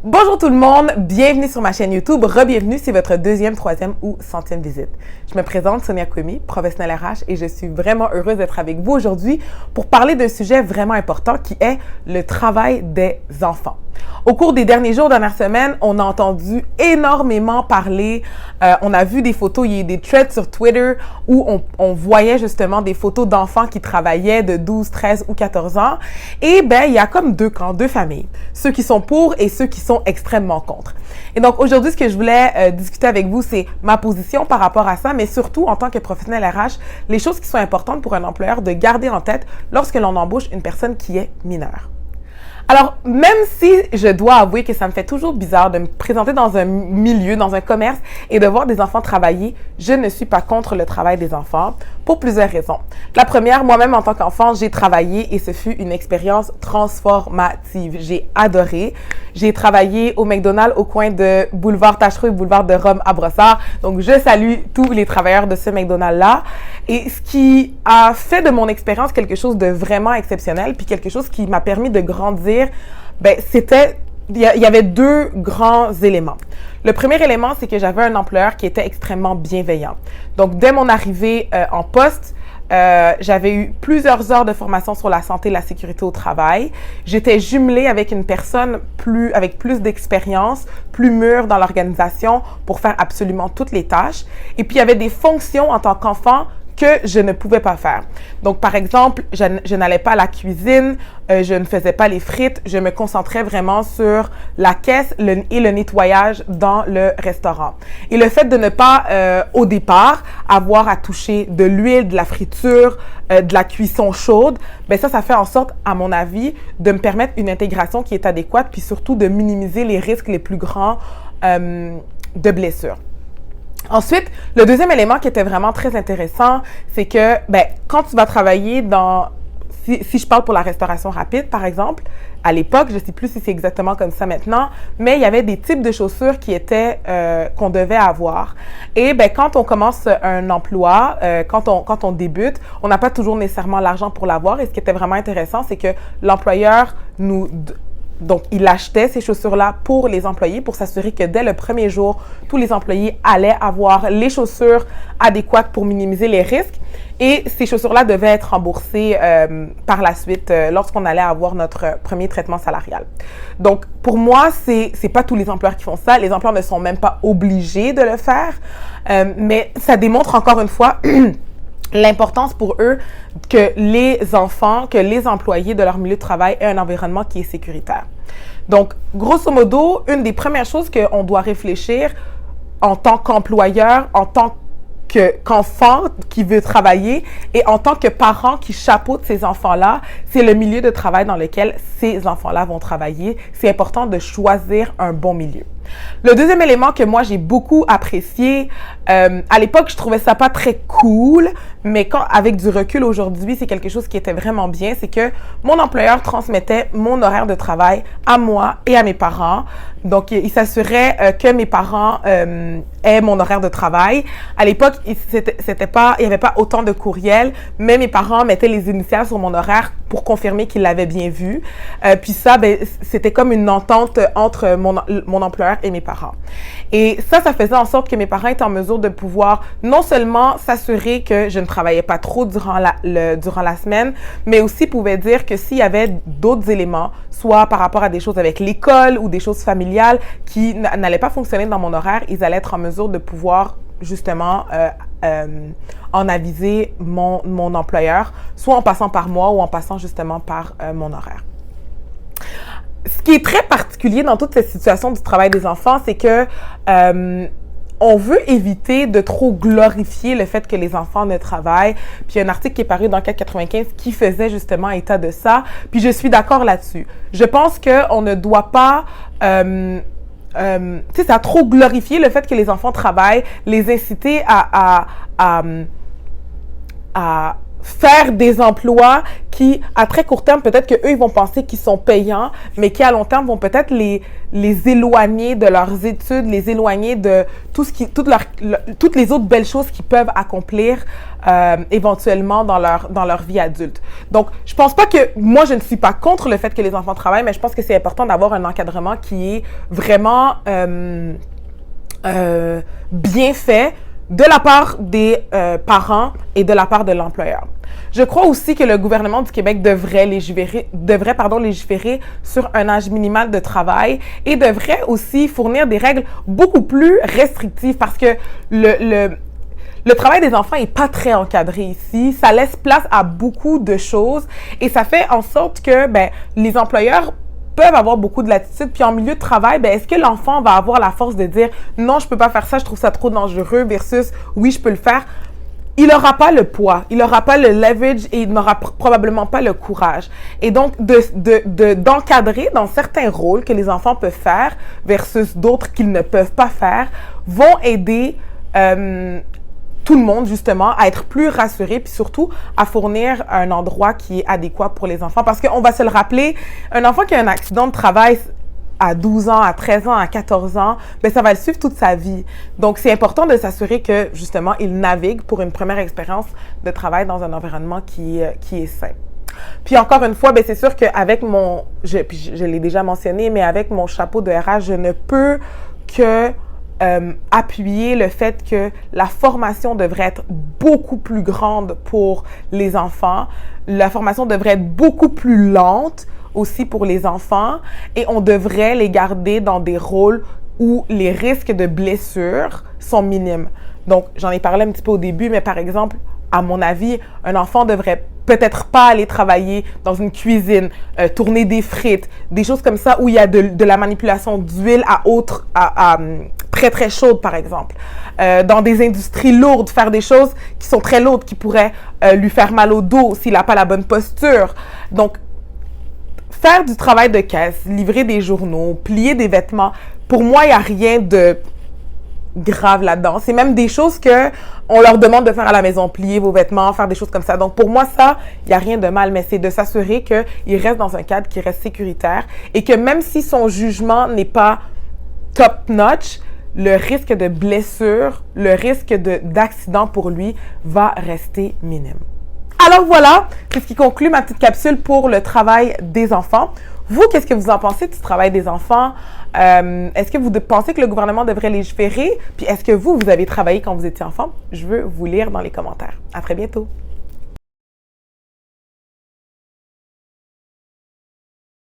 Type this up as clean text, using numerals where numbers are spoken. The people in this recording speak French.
Bonjour tout le monde, bienvenue sur ma chaîne YouTube, re-bienvenue si c'est votre deuxième, troisième ou centième visite. Je me présente Sonia Kwemi, professionnelle RH et je suis vraiment heureuse d'être avec vous aujourd'hui pour parler d'un sujet vraiment important qui est le travail des enfants. Au cours des derniers jours, dernières semaines, on a entendu énormément parler, on a vu des photos, il y a eu des threads sur Twitter où on voyait justement des photos d'enfants qui travaillaient de 12, 13 ou 14 ans. Et ben, il y a comme deux camps, deux familles, ceux qui sont pour et ceux qui sont extrêmement contre. Et donc aujourd'hui, ce que je voulais discuter avec vous, c'est ma position par rapport à ça, mais surtout en tant que professionnel RH, les choses qui sont importantes pour un employeur de garder en tête lorsque l'on embauche une personne qui est mineure. Alors, même si je dois avouer que ça me fait toujours bizarre de me présenter dans un milieu, dans un commerce et de voir des enfants travailler, je ne suis pas contre le travail des enfants pour plusieurs raisons. La première, moi-même en tant qu'enfant, j'ai travaillé et ce fut une expérience transformative. J'ai adoré. J'ai travaillé au McDonald's au coin de boulevard Tachereau et boulevard de Rome à Brossard. Donc, je salue tous les travailleurs de ce McDonald's-là. Et ce qui a fait de mon expérience quelque chose de vraiment exceptionnel, puis quelque chose qui m'a permis de grandir, ben, il y avait deux grands éléments. Le premier élément, c'est que j'avais un employeur qui était extrêmement bienveillant. Donc, dès mon arrivée en poste, j'avais eu plusieurs heures de formation sur la santé et la sécurité au travail. J'étais jumelée avec une personne avec plus d'expérience, plus mûre dans l'organisation pour faire absolument toutes les tâches. Et puis, il y avait des fonctions en tant qu'enfant que je ne pouvais pas faire. Donc, par exemple, je n'allais pas à la cuisine, je ne faisais pas les frites, je me concentrais vraiment sur la caisse et le nettoyage dans le restaurant. Et le fait de ne pas, au départ, avoir à toucher de l'huile, de la friture, de la cuisson chaude, ben ça fait en sorte, à mon avis, de me permettre une intégration qui est adéquate, puis surtout de minimiser les risques les plus grands de blessures. Ensuite, le deuxième élément qui était vraiment très intéressant, c'est que ben, quand tu vas travailler si je parle pour la restauration rapide, par exemple, à l'époque, je ne sais plus si c'est exactement comme ça maintenant, mais il y avait des types de chaussures qui étaient qu'on devait avoir. Et ben quand on commence un emploi, quand on débute, on n'a pas toujours nécessairement l'argent pour l'avoir. Et ce qui était vraiment intéressant, c'est que l'employeur donc, il achetait ces chaussures-là pour les employés pour s'assurer que dès le premier jour, tous les employés allaient avoir les chaussures adéquates pour minimiser les risques. Et ces chaussures-là devaient être remboursées par la suite lorsqu'on allait avoir notre premier traitement salarial. Donc, pour moi, c'est pas tous les employeurs qui font ça. Les employeurs ne sont même pas obligés de le faire. Mais ça démontre encore une fois l'importance pour eux que les enfants, que les employés de leur milieu de travail aient un environnement qui est sécuritaire. Donc, grosso modo, une des premières choses qu'on doit réfléchir en tant qu'employeur, en tant qu'enfant qui veut travailler et en tant que parent qui chapeaute ces enfants-là, c'est le milieu de travail dans lequel ces enfants-là vont travailler. C'est important de choisir un bon milieu. Le deuxième élément que moi j'ai beaucoup apprécié, à l'époque je trouvais ça pas très cool, mais avec du recul aujourd'hui, c'est quelque chose qui était vraiment bien, c'est que mon employeur transmettait mon horaire de travail à moi et à mes parents. Donc il s'assurait que mes parents aient mon horaire de travail. À l'époque, il y avait pas autant de courriels, mais mes parents mettaient les initiales sur mon horaire pour confirmer qu'ils l'avaient bien vu. Puis ça, ben, c'était comme une entente entre mon employeur et mes parents. Et ça faisait en sorte que mes parents étaient en mesure de pouvoir non seulement s'assurer que je ne travaillais pas trop durant la semaine, mais aussi pouvaient dire que s'il y avait d'autres éléments, soit par rapport à des choses avec l'école ou des choses familiales qui n'allaient pas fonctionner dans mon horaire, ils allaient être en mesure de pouvoir justement en aviser mon employeur, soit en passant par moi ou en passant justement par mon horaire. Ce qui est très particulier dans toute cette situation du travail des enfants, c'est que on veut éviter de trop glorifier le fait que les enfants ne travaillent. Puis il y a un article qui est paru dans 495 qui faisait justement état de ça. Puis je suis d'accord là-dessus. Je pense qu'on ne doit pas ça a trop glorifié le fait que les enfants travaillent, les inciter à faire des emplois qui, à très court terme, peut-être qu'eux, ils vont penser qu'ils sont payants, mais qui, à long terme, vont peut-être les éloigner de leurs études, les éloigner de tout ce qui, toutes les autres belles choses qu'ils peuvent accomplir éventuellement dans leur vie adulte. Donc, je pense pas que, moi, je ne suis pas contre le fait que les enfants travaillent, mais je pense que c'est important d'avoir un encadrement qui est vraiment bien fait de la part des parents et de la part de l'employeur. Je crois aussi que le gouvernement du Québec devrait légiférer sur un âge minimal de travail et devrait aussi fournir des règles beaucoup plus restrictives parce que le travail des enfants est pas très encadré ici. Ça laisse place à beaucoup de choses et ça fait en sorte que les employeurs peuvent avoir beaucoup de latitude. Puis en milieu de travail, est-ce que l'enfant va avoir la force de dire « Non, je peux pas faire ça, je trouve ça trop dangereux » versus « Oui, je peux le faire ». Il n'aura pas le poids, il n'aura pas le leverage et il n'aura probablement pas le courage. Et donc, d'encadrer dans certains rôles que les enfants peuvent faire versus d'autres qu'ils ne peuvent pas faire vont aider tout le monde, justement, à être plus rassuré puis surtout à fournir un endroit qui est adéquat pour les enfants. Parce qu'on va se le rappeler, un enfant qui a un accident de travail à 12 ans, à 13 ans, à 14 ans, ça va le suivre toute sa vie. Donc, c'est important de s'assurer que, justement, il navigue pour une première expérience de travail dans un environnement qui est sain. Puis encore une fois, c'est sûr qu'avec je l'ai déjà mentionné, mais avec mon chapeau de RH, je ne peux que appuyer le fait que la formation devrait être beaucoup plus grande pour les enfants. La formation devrait être beaucoup plus lente aussi pour les enfants et on devrait les garder dans des rôles où les risques de blessures sont minimes. Donc, j'en ai parlé un petit peu au début, mais par exemple, à mon avis, un enfant devrait peut-être pas aller travailler dans une cuisine, tourner des frites, des choses comme ça où il y a de la manipulation d'huile à très très chaude par exemple. Dans des industries lourdes, faire des choses qui sont très lourdes, qui pourraient lui faire mal au dos s'il n'a pas la bonne posture. Donc, faire du travail de caisse, livrer des journaux, plier des vêtements, pour moi, il n'y a rien de grave là-dedans. C'est même des choses que on leur demande de faire à la maison, plier vos vêtements, faire des choses comme ça. Donc, pour moi, ça, il n'y a rien de mal, mais c'est de s'assurer qu'il reste dans un cadre qui reste sécuritaire et que même si son jugement n'est pas top-notch, le risque de blessure, le risque d'accident pour lui va rester minime. Alors voilà, c'est ce qui conclut ma petite capsule pour le travail des enfants. Vous, qu'est-ce que vous en pensez du travail des enfants? Est-ce que vous pensez que le gouvernement devrait légiférer? Puis est-ce que vous avez travaillé quand vous étiez enfant? Je veux vous lire dans les commentaires. À très bientôt!